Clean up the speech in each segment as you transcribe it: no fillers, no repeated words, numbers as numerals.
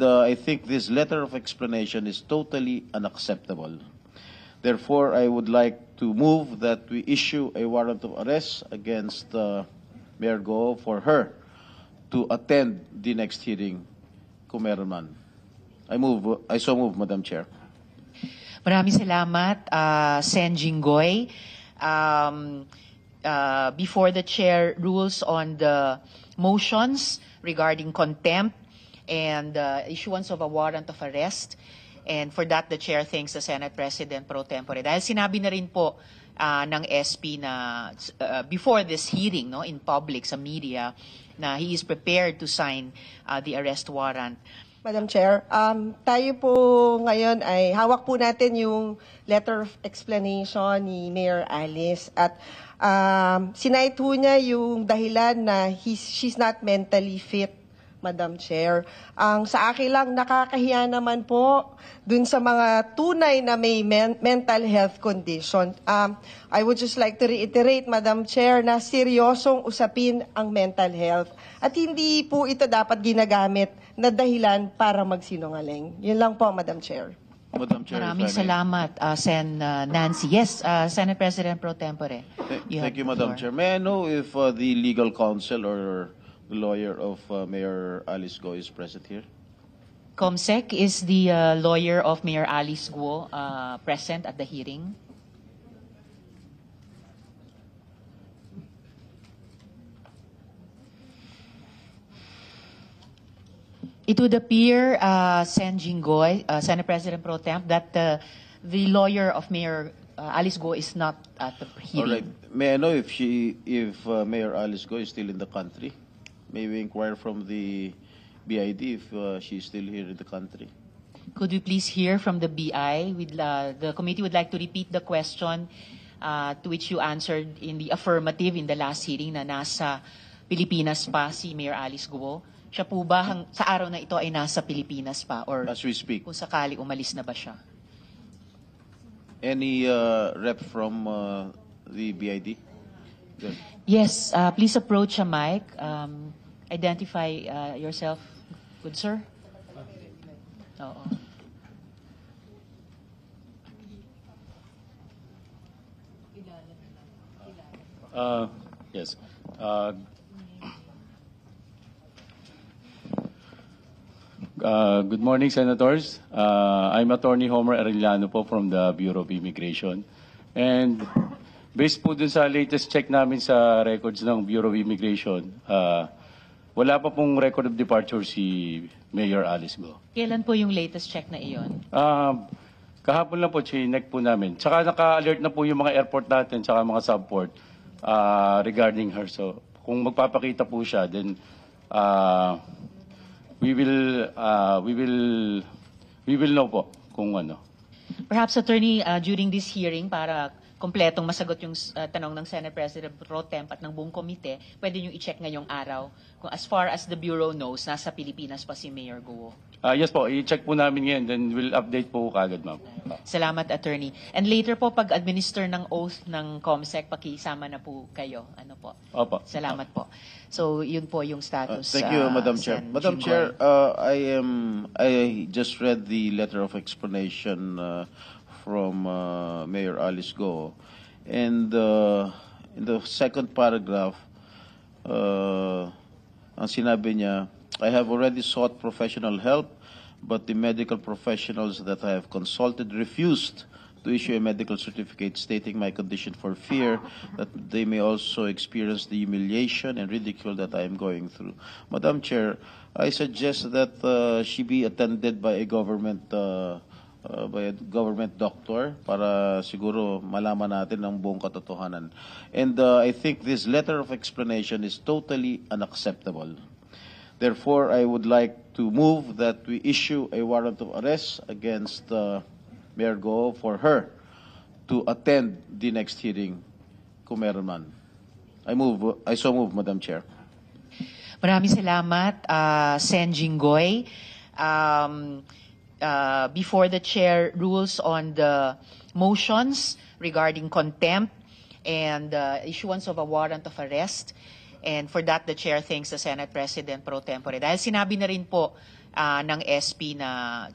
I think this letter of explanation is totally unacceptable. Therefore, I would like to move that we issue a warrant of arrest against Mayor Go for her to attend the next hearing kung meron man. I so move, Madam Chair. Maraming salamat, Sen Jinggoy. Before the chair rules on the motions regarding contempt and issuance of a warrant of arrest. And for that, the chair thanks the Senate President pro tempore. Dahil sinabi na rin po ng SP na before this hearing, no, in public, sa media, na he is prepared to sign the arrest warrant. Madam Chair, tayo po ngayon ay hawak po natin yung letter of explanation ni Mayor Alice at sinite po niya yung dahilan na she's not mentally fit, Madam Chair. Sa akin lang, nakakahiya naman po dun sa mga tunay na may mental health condition. I would just like to reiterate, Madam Chair, na seryosong usapin ang mental health at hindi po ito dapat ginagamit na dahilan para magsinungaling. Yun lang po, Madam Chair. Madam Chair, Maraming salamat, Sen Nancy. Yes, Senate President pro tempore. Thank you, Madam Chair. May I know if the legal counsel or the lawyer of Mayor Alice Go is present here? Comsec is the lawyer of Mayor Alice Go present at the hearing. It would appear, Sen Jinggoy, Senate President pro temp, that the lawyer of Mayor Alice Go is not at the hearing. All right. May I know if Mayor Alice Go is still in the country? May we inquire from the BID if she's still here in the country? Could we please hear from the BI? The committee would like to repeat the question to which you answered in the affirmative in the last hearing na nasa Pilipinas pa si Mayor Alice Go. Siya po ba sa araw na ito ay nasa Pilipinas pa? Or as we speak. Kung sakali umalis na ba siya? Any rep from the BID? Good. Yes, please approach a mic. Identify yourself, good sir. Oo. Yes. Good morning, Senators. I'm Attorney Homer Arellano po from the Bureau of Immigration. And based po dun sa latest check namin sa records ng Bureau of Immigration, wala pa pong record of departure si Mayor Alice Go. Kailan po yung latest check na iyon? Kahapon lang po, chinek po namin. Tsaka naka-alert na po yung mga airport natin, tsaka mga subport regarding her. So kung magpapakita po siya, then we will know po kung ano. Perhaps, Attorney, during this hearing, para kompletong masagot yung tanong ng Senate President pro temp at ng buong komite, pwede nyo i-check ngayong araw kung as far as the Bureau knows, nasa Pilipinas pa si Mayor Go. Yes po, i-check po namin ngayon, then we'll update po kagad, ma'am. Salamat, Attorney. And later po, pag-administer ng oath ng COMSEC, pakisama na po kayo. Ano po? Opo. Salamat po. So, yun po yung status. Thank you, Madam Chair. Madam Chair, I just read the letter of explanation from Mayor Alice Go. And in the second paragraph, ang sinabi niya, I have already sought professional help, but the medical professionals that I have consulted refused to issue a medical certificate stating my condition for fear that they may also experience the humiliation and ridicule that I am going through. Madam Chair, I suggest that she be attended by a government doctor para siguro malaman natin ang buong katotohanan. And I think this letter of explanation is totally unacceptable. Therefore, I would like to move that we issue a warrant of arrest against Mayor Go for her to attend the next hearing kung meron man. I so move, Madam Chair. Maraming salamat, Sen Jinggoy. Before the chair rules on the motions regarding contempt and issuance of a warrant of arrest, And for that, the Chair thanks the Senate President pro tempore. Dahil sinabi na rin po ng SP na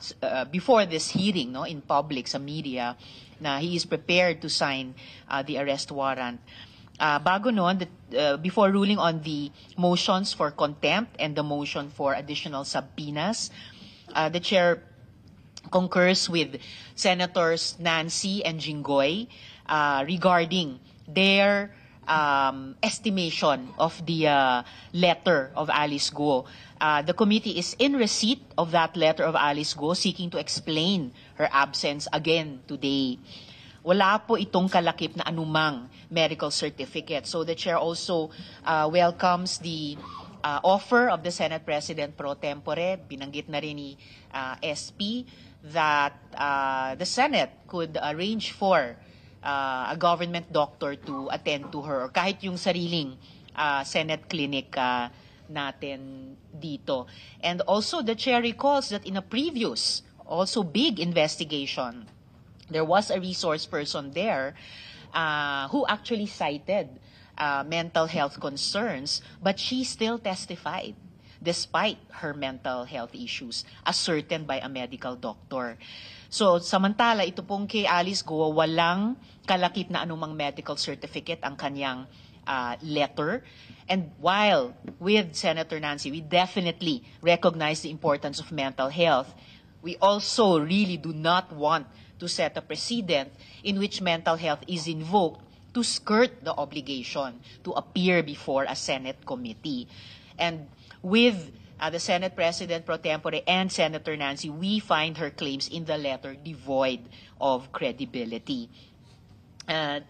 before this hearing, no, in public sa media, na he is prepared to sign the arrest warrant. Bago noon, before ruling on the motions for contempt and the motion for additional subpoenas, the chair concurs with Senators Nancy and Jinggoy regarding their estimation of the letter of Alice Guo. The committee is in receipt of that letter of Alice Guo seeking to explain her absence again today. Wala po itong kalakip na anumang medical certificate. So the chair also welcomes the offer of the Senate President pro tempore, binanggit na rin ni SP, that the Senate could arrange for a government doctor to attend to her, or kahit yung sariling Senate clinic natin dito. And also the chair recalls that in a previous, also big investigation, there was a resource person there who actually cited mental health concerns, but she still testified despite her mental health issues ascertained by a medical doctor. So, samantala, ito pong kay Alice Guo, walang kalakip na anumang medical certificate ang kanyang letter. And while with Senator Nancy, we definitely recognize the importance of mental health, we also really do not want to set a precedent in which mental health is invoked to skirt the obligation to appear before a Senate committee. And with the Senate President pro tempore and Senator Nancy, we find her claims in the letter devoid of credibility.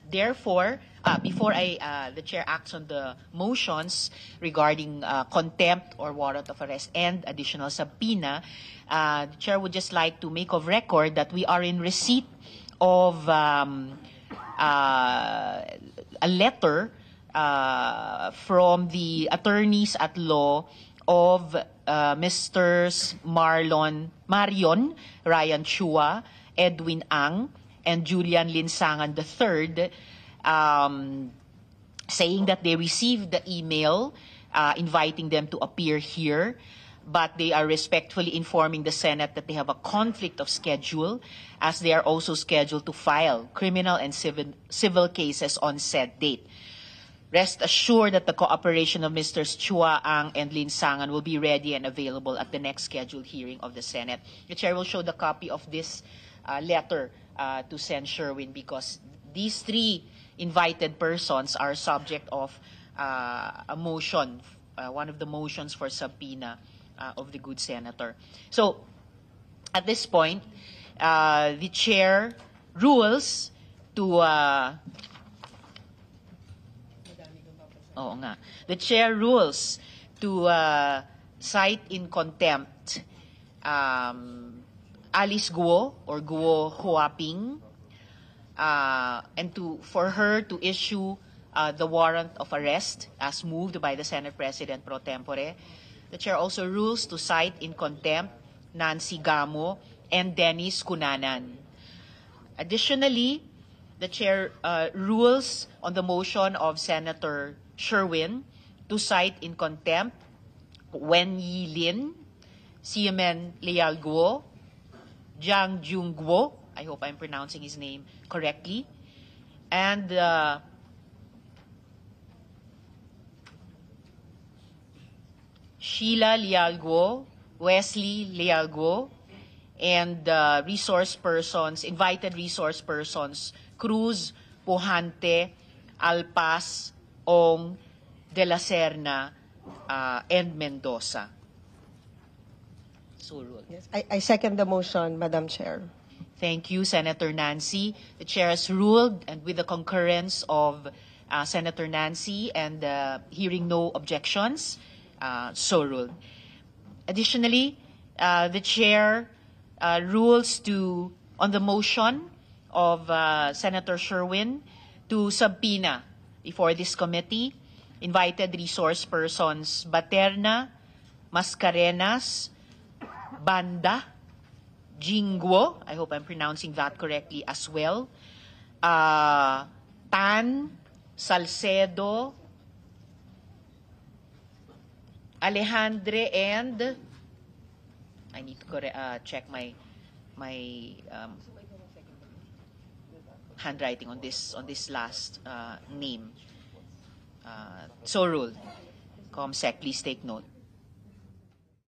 Therefore, before the chair acts on the motions regarding contempt or warrant of arrest and additional subpoena, the chair would just like to make of record that we are in receipt of a letter from the attorneys at law of Mr. Marion Ryan Chua, Edwin Ang, and Julian Linsangan III, saying that they received the email inviting them to appear here, but they are respectfully informing the Senate that they have a conflict of schedule, as they are also scheduled to file criminal and civil cases on said date. Rest assured that the cooperation of Mr. Chua, Ang, and Linsangan will be ready and available at the next scheduled hearing of the Senate. The chair will show the copy of this letter to Sen. Sherwin, because these three invited persons are subject of a motion, one of the motions for subpoena of the good senator. So, at this point, the chair rules to the chair rules to cite in contempt Alice Guo or Guo Huaping, and for her to issue the warrant of arrest as moved by the Senate President pro tempore. The chair also rules to cite in contempt Nancy Gamo and Dennis Cunanan. Additionally, the chair rules on the motion of Senator Sherwin to cite in contempt Wen Yi Lin, Xiamen Leal Guo, Jiang Jung Guo, I hope I'm pronouncing his name correctly, and Sheila Leal Guo, Wesley Leal Guo, and resource persons, invited resource persons, Cruz, Pujante, Alpas, Ong, De La Serna, and Mendoza. So ruled. Yes, I second the motion, Madam Chair. Thank you, Senator Nancy. The chair has ruled, and with the concurrence of Senator Nancy and hearing no objections, so ruled. Additionally, the chair rules on the motion of Senator Sherwin to subpoena before this committee invited resource persons Baterna, Mascarenas, Banda, Jingguo, I hope I'm pronouncing that correctly as well, Tan, Salcedo, Alejandre, and I need to check my handwriting on this last name. So ruled. ComSec, please take note.